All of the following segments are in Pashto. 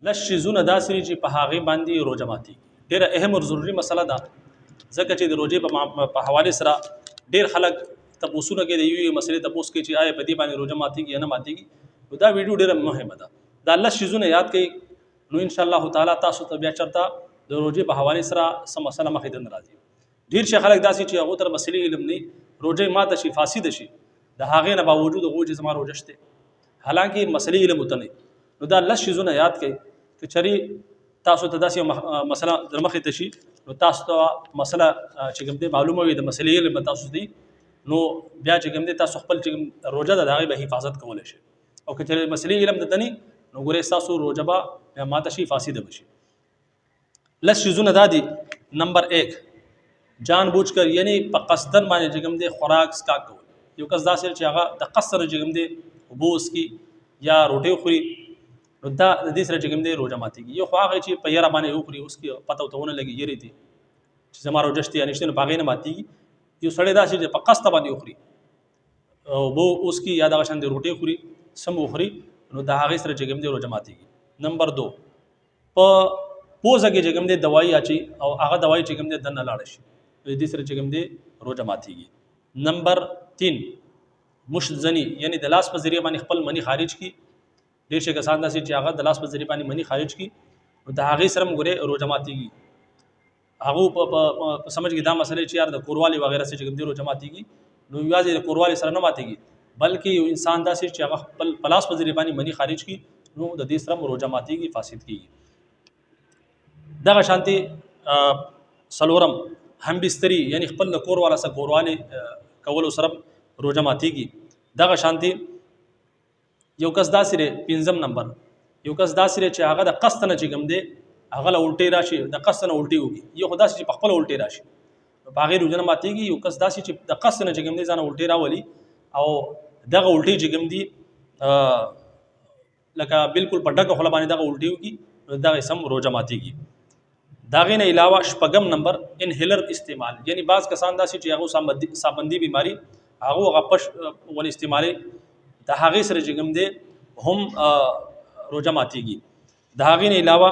لس شیزونه داسې دي چې په هغې باندې روژه ماتېږي. ډېره اهم او ضروري مسله ده، ځکه چې د روژې په حوالې سره ډېر خلک تپوسونه کوي، د یوې مسلې تپوس کوي چې آیا په دې باندې روژه ماتېږي یا نه ماتېږي. نو دا ویډیو ډېره مهمه ده. دا لس شیزونه یاد کړئ، نو انشاءالله تعالی تاسو ته بیا چېرته د روژې په حوالې سره څه مسله مخې ته نه راځي. ډېر شي خلک داسې چې هغو ته مسلې علم نه وي، روژه ماته شي، فاسده شي، د هغې نه باوجود هغوی چې زما روژه شته، حالانکې مسلې علم ورته نه وي. نو دا لس شیزونه یاد کړئ که چېرې تاسو ته داسې مسله در مخې ته شي، نو تاسو ته مسله چې کوم دی معلومه وي، د مسلې علم به تاسو دی، نو بیا چې کوم دی تاسو خپل چې روژه ده د هغې به حفاظت کولی شئ. او که چېرې مسلې علم درته نه وي، نو ګورئ ستاسو روژه به ماته شي، فاسده به شي. لس شیزونه دا دي. نمبر 1 جان بوجھ کر، یعنی په قصدن باندې چې کوم دی خوراک سکاک کول. یو کس داسې چې هغه د قصد سره چې کوم دی اوبه وڅښي یا روټۍ خوري، نو دا د دې سره چې کوم دی روژه ماتېږي. یو خو هغه چې په یره باندې وخوري، اوس کې پته ورته ونه لګي یرې دي چې زما روژه شته یا نشته، نو په هغې نه ماتېږي. یو سړی داسې چې په قصد باندې وخوري، اوبه اوس کې یا دغه شان د روټۍ خوري، سم وخوري، نو د هغې سره چې کوم دی روژه ماتېږي. نمبر 2 په پوزه کې چې کوم دی دوايي اچي او هغه دوايي چې کوم دی دننه لاړه شي، د دې سره چې کوم دی روژه ماتېږي. نمبر 3 مشت زني، یعنی د لاس په ذریعه باندې خپل منی خارج کی. ډېر شي کسان داسې چې هغه د لاس په ذریعه باندې منی خارج کی، نو د هغې سره هم ګورې روژه ماتېږي. هغو په سمجھ کې دا مسله چې یار د کوروالي وغیره سره چې کوم دی روژه ماتېږي، نو یوازې د کوروالي سره نه ماتېږي، بلکې یو انسان داسې چې هغه خپل په لاس په ذریعه باندې منی خارج کی، نو د دې سره هم روژه ماتېږي، فاسد کېږي. دغه شانتي څلورم همبستري، یعنی خپل د کور والا سره کوروالی کولو سره روژه ماتېږي. دغه شانتي یو کس داسې دی. 5 نمبر یو کس داسې دی چې هغه د قصد نه چې کوم دی هغه له الټۍ راشي، د قصد نه الټۍ وکړي. یو خو داسې چې په خپله الټۍ راشي، په هغې روژه نه ماتېږي. یو کس داسې چې د قصد نه چې کوم دی ځانه الټۍ راولي، او دغه الټۍ چې کوم دي لکه بالکل په ډکه خوله باندې دغه الټۍ وکړي، نو دغه سم روژه ماتېږي. د هغې نه علاوه 6 نمبر انهیلر استعمال، یعنی بعض کسان داسې چې هغو سابندي بیماري هغو هغه پش ول استعمالي، د هغې سره چې کوم دی هم روژه ماتېږي. د هغې نه علاوه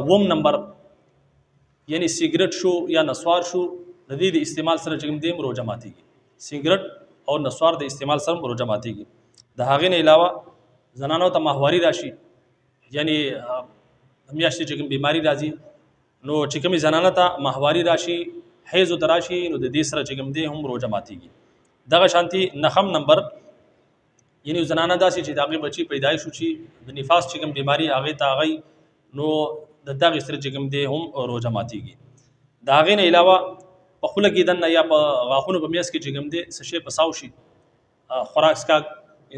9 نمبر یعنی سیګرټ شو یا نسوار شو، د دې د استعمال سره چې کوم دی روژه ماتېږي. سیګرټ او نسوار د استعمال سره روژه ماتېږي. د هغې نه علاوه زنانو ته ماهواري راشي، یعنی میاشتې چې کوم بیماري راځي، نو چې کومې زنانه ته ماهواري راشي، حیض ورته راشي، نو د دې سره چې کوم دی هم روژه ماتېږي. دغه شانتي 9 نمبر یعنی زنانه داسې چې د هغې بچي پیدایش وشي، د نفاس چې کوم بیماري هغې ته هغی، نو د دغې سره چې کوم دی هم روژه ماتېږي. د هغې نه علاوه په خوله کې دننه یا په غاښونو په میاس کې چې کوم دی څه شی پساو شي، خوراک څښاک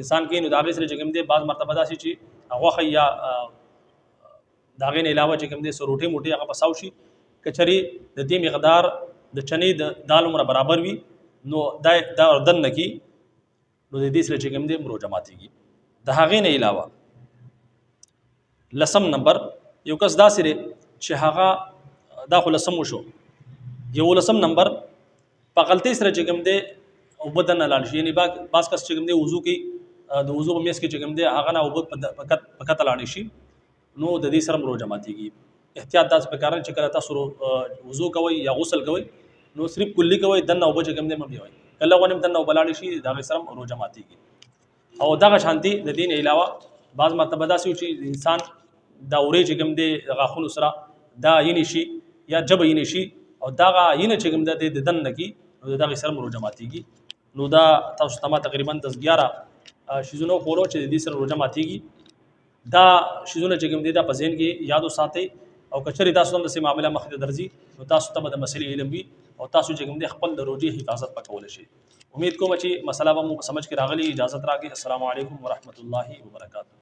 انسان کوي، نو د هغې سره چې کوم دی بعض مرتبه داسې چې غوښه یا د هغې نه علاوه چې کوم دی څه روټۍ موټۍ هغه پساو شي، که چېرې د دې مقدار د چنې د دال عمره برابر وي، نو دا دننه کې، نو د دې سره چې کوم دی روژه ماتېږي. د هغې نه علاوه 10 نمبر یو کس داسې دی چې هغه دا خو 10 وشو، 11 نمبر په غلطۍ سره چې کوم دی اوبه دننه لاړ شي، یعنی بعض کس چې کوم دی وضو کوي، د وضو په میز کې چې کوم دی هغه نه اوبه په کته لاړې شي، نو د دې سره روژه ماتېږي. احتیاط داسې پکار دی چې کله تاسو وضو کوئ یا غسل کوئ، نو صرف کلي کوئ، دننه اوبه چې کوم دی مه بیوئ، کله غونې هم دننه اوبه لاړې شي، د هغې سره روژه ماتېږي. او دغه شانتي د دې نه علاوه بعض مرتبه داسې چې انسان دا اورې چې کوم دی د غاښونو سره دا ینې شي یا جبه ینې شي، او دغه ینه چې کوم دی د دننه کې، نو د دغې سره روژه ماتېږي. نو دا تاسو ته ما تقریبا 10-11 شیزونه وښولو چې د دې سره روژه ماتېږي. دا شیزونه چې کوم دی دا په ذهن کې یاد وساتئ، او که چېرې تاسو هم داسې معامله مخې ته درځي، نو تاسو ته به د مسلې علم وي، او تاسو چې کوم دی خپل د روژې حفاظت به کولی شئ. امید کوم چې مسله به مو په سمجھ کې راغلي. اجازت راکړئ. السلام علیکم ورحمۃ اللہ وبرکاتہ.